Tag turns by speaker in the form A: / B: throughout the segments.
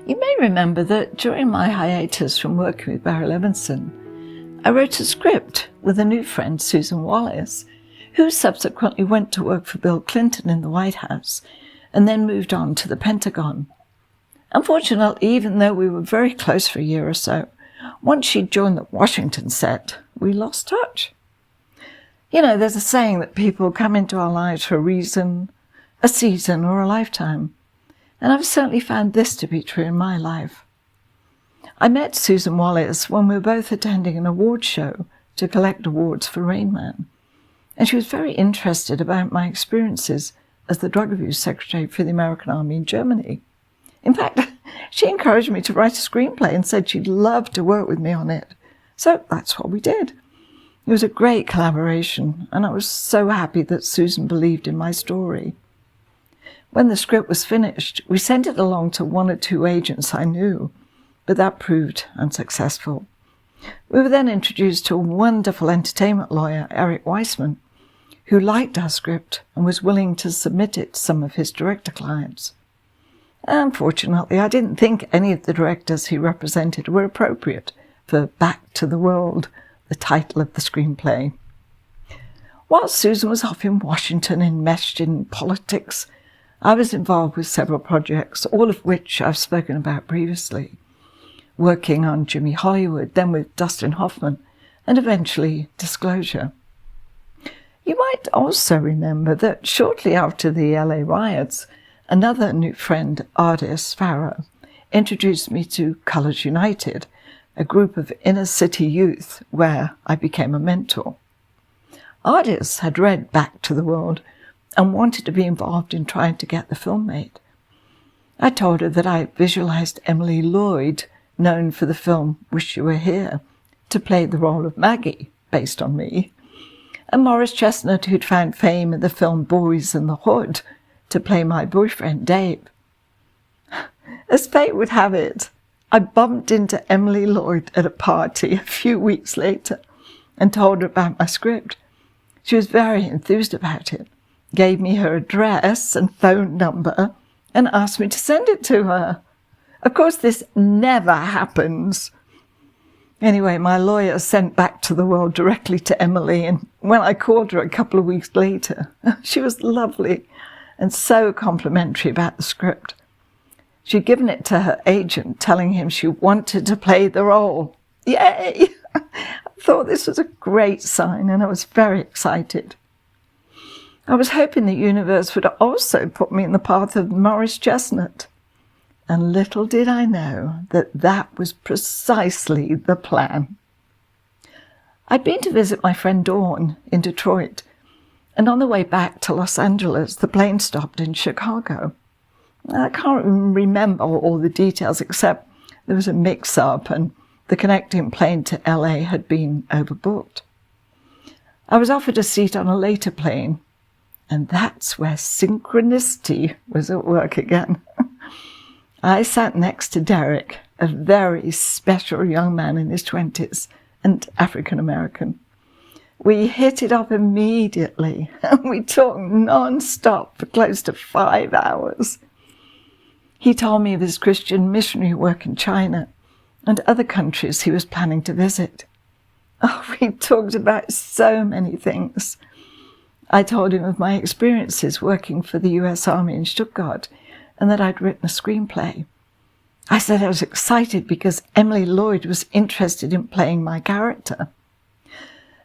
A: You may remember that during my hiatus from working with Barry Levinson, I wrote a script with a new friend, Susan Wallace, who subsequently went to work for Bill Clinton in the White House and then moved on to the Pentagon. Unfortunately, even though we were very close for a year or so, once she joined the Washington set, we lost touch. You know, there's a saying that people come into our lives for a reason, a season, or a lifetime. And I've certainly found this to be true in my life. I met Susan Wallace when we were both attending an award show to collect awards for Rain Man. And she was very interested about my experiences as the drug abuse secretary for the American Army in Germany. In fact, she encouraged me to write a screenplay and said she'd love to work with me on it. So that's what we did. It was a great collaboration, and I was so happy that Susan believed in my story. When the script was finished, we sent it along to one or two agents I knew, but that proved unsuccessful. We were then introduced to a wonderful entertainment lawyer, Eric Weissman, who liked our script and was willing to submit it to some of his director clients. Unfortunately, I didn't think any of the directors he represented were appropriate for Back to the World, the title of the screenplay. While Susan was off in Washington enmeshed in politics, I was involved with several projects, all of which I've spoken about previously, working on Jimmy Hollywood, then with Dustin Hoffman, and eventually Disclosure. You might also remember that shortly after the LA riots, another new friend, Ardis Farrow, introduced me to Colours United, a group of inner-city youth where I became a mentor. Ardis had read Back to the World and wanted to be involved in trying to get the film made. I told her that I visualized Emily Lloyd, known for the film Wish You Were Here, to play the role of Maggie, based on me, and Morris Chestnut, who'd found fame in the film Boys in the Hood, to play my boyfriend Dave. As fate would have it, I bumped into Emily Lloyd at a party a few weeks later and told her about my script. She was very enthused about it, gave me her address and phone number, and asked me to send it to her. Of course, this never happens. Anyway, my lawyer sent Back to the World directly to Emily, and when I called her a couple of weeks later, she was lovely and so complimentary about the script. She'd given it to her agent, telling him she wanted to play the role. Yay! I thought this was a great sign, and I was very excited. I was hoping the universe would also put me in the path of Morris Chestnut. And little did I know that that was precisely the plan. I'd been to visit my friend Dawn in Detroit, and on the way back to Los Angeles, the plane stopped in Chicago. I can't remember all the details, except there was a mix-up and the connecting plane to LA had been overbooked. I was offered a seat on a later plane, and that's where synchronicity was at work again. I sat next to Derek, a very special young man in his 20s and African-American. We hit it off immediately, and we talked non-stop for close to 5 hours. He told me of his Christian missionary work in China and other countries he was planning to visit. Oh, we talked about so many things. I told him of my experiences working for the US Army in Stuttgart and that I'd written a screenplay. I said I was excited because Emily Lloyd was interested in playing my character.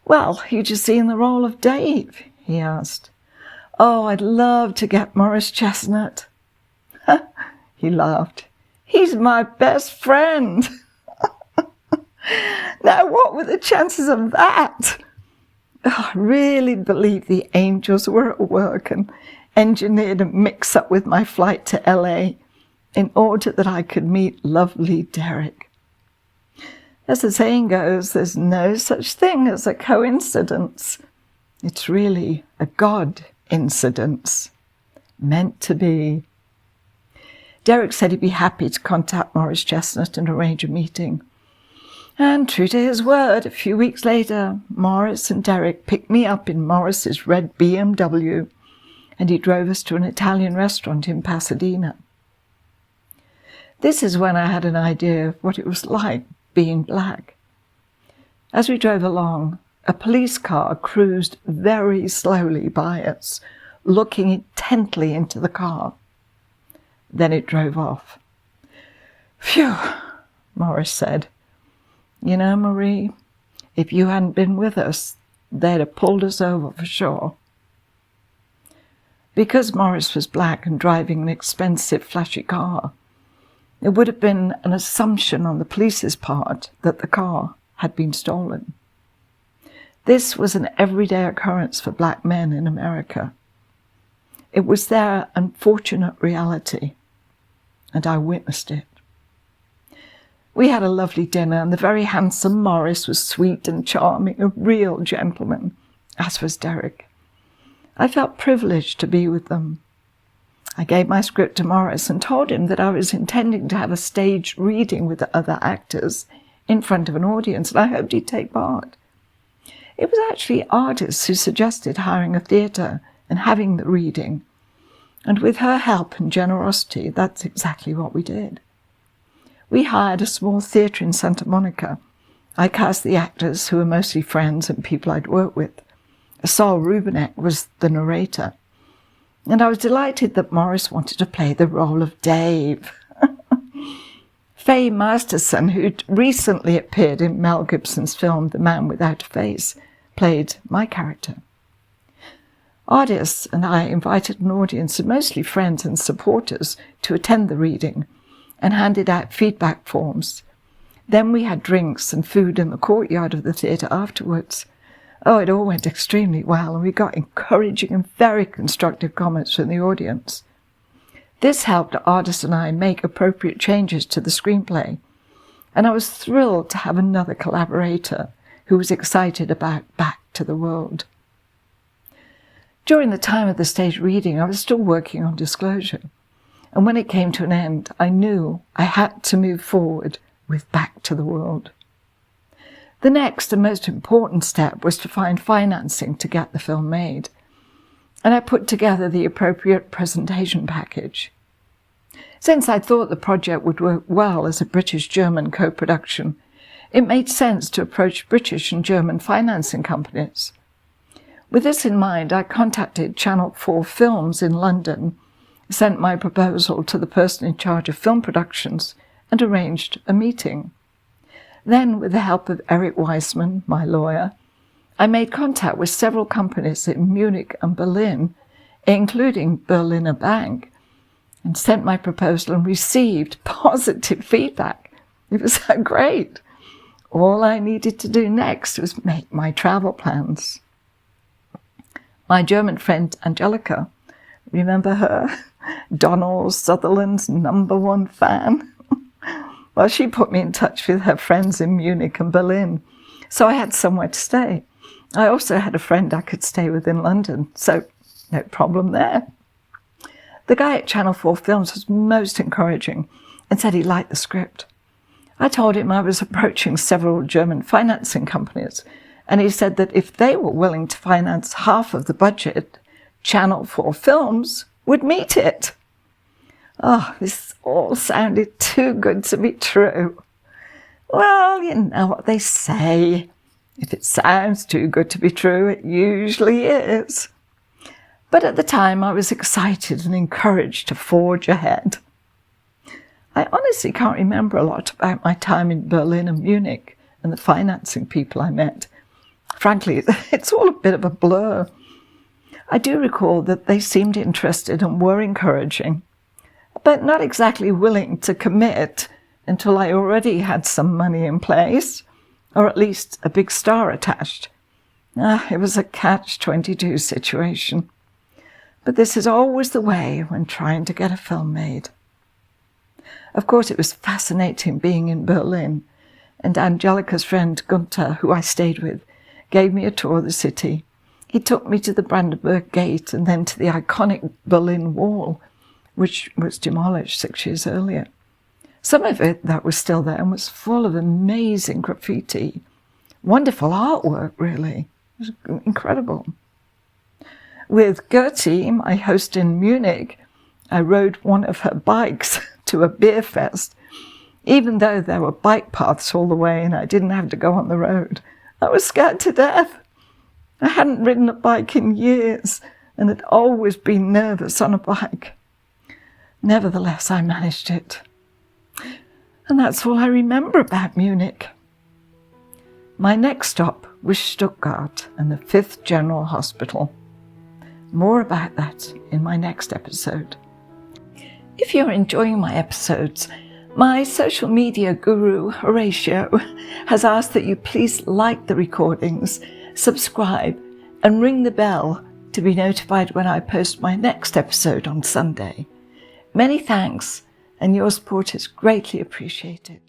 A: Well, who'd you see in the role of Dave? He asked. Oh, I'd love to get Morris Chestnut. He laughed. He's my best friend. Now, what were the chances of that? Oh, I really believe the angels were at work and engineered a mix-up with my flight to LA in order that I could meet lovely Derek. As the saying goes, there's no such thing as a coincidence. It's really a God-incidence, meant to be. Derek said he'd be happy to contact Morris Chestnut and arrange a meeting. And true to his word, a few weeks later, Morris and Derek picked me up in Morris's red BMW, and he drove us to an Italian restaurant in Pasadena. This is when I had an idea of what it was like being black. As we drove along, a police car cruised very slowly by us, looking intently into the car. Then it drove off. "Phew," Morris said. "You know, Marie, if you hadn't been with us, they'd have pulled us over for sure." Because Morris was black and driving an expensive, flashy car, it would have been an assumption on the police's part that the car had been stolen. This was an everyday occurrence for black men in America. It was their unfortunate reality, and I witnessed it. We had a lovely dinner, and the very handsome Morris was sweet and charming, a real gentleman, as was Derek. I felt privileged to be with them. I gave my script to Morris and told him that I was intending to have a staged reading with the other actors in front of an audience, and I hoped he'd take part. It was actually Ardis who suggested hiring a theatre and having the reading, and with her help and generosity, that's exactly what we did. We hired a small theatre in Santa Monica. I cast the actors, who were mostly friends and people I'd worked with. Saul Rubinek was the narrator, and I was delighted that Morris wanted to play the role of Dave. Faye Masterson, who'd recently appeared in Mel Gibson's film The Man Without a Face, played my character. Ardis and I invited an audience of mostly friends and supporters to attend the reading and handed out feedback forms. Then we had drinks and food in the courtyard of the theatre afterwards. Oh, it all went extremely well, and we got encouraging and very constructive comments from the audience. This helped Ardis and I make appropriate changes to the screenplay, and I was thrilled to have another collaborator who was excited about Back to the World. During the time of the stage reading, I was still working on Disclosure, and when it came to an end, I knew I had to move forward with Back to the World. The next and most important step was to find financing to get the film made, and I put together the appropriate presentation package. Since I thought the project would work well as a British-German co-production, it made sense to approach British and German financing companies. With this in mind, I contacted Channel 4 Films in London, sent my proposal to the person in charge of film productions, and arranged a meeting. Then, with the help of Eric Weissman, my lawyer, I made contact with several companies in Munich and Berlin, including Berliner Bank, and sent my proposal and received positive feedback. It was so great. All I needed to do next was make my travel plans. My German friend Angelica, remember her? Donald Sutherland's #1 fan. Well, she put me in touch with her friends in Munich and Berlin, so I had somewhere to stay. I also had a friend I could stay with in London, so no problem there. The guy at Channel 4 Films was most encouraging and said he liked the script. I told him I was approaching several German financing companies, and he said that if they were willing to finance half of the budget, Channel 4 Films would meet it. Oh, this all sounded too good to be true. Well, you know what they say. If it sounds too good to be true, it usually is. But at the time, I was excited and encouraged to forge ahead. I honestly can't remember a lot about my time in Berlin and Munich and the financing people I met. Frankly, it's all a bit of a blur. I do recall that they seemed interested and were encouraging, but not exactly willing to commit until I already had some money in place, or at least a big star attached. It was a catch-22 situation. But this is always the way when trying to get a film made. Of course, it was fascinating being in Berlin, and Angelica's friend Gunther, who I stayed with, gave me a tour of the city. He took me to the Brandenburg Gate and then to the iconic Berlin Wall, which was demolished 6 years earlier. Some of it that was still there and was full of amazing graffiti. Wonderful artwork, really. It was incredible. With Gertie, my host in Munich, I rode one of her bikes to a beer fest, even though there were bike paths all the way and I didn't have to go on the road. I was scared to death. I hadn't ridden a bike in years and had always been nervous on a bike. Nevertheless, I managed it. And that's all I remember about Munich. My next stop was Stuttgart and the 5th General Hospital. More about that in my next episode. If you're enjoying my episodes, my social media guru, Horatio, has asked that you please like the recordings, subscribe, and ring the bell to be notified when I post my next episode on Sunday. Many thanks, and your support is greatly appreciated.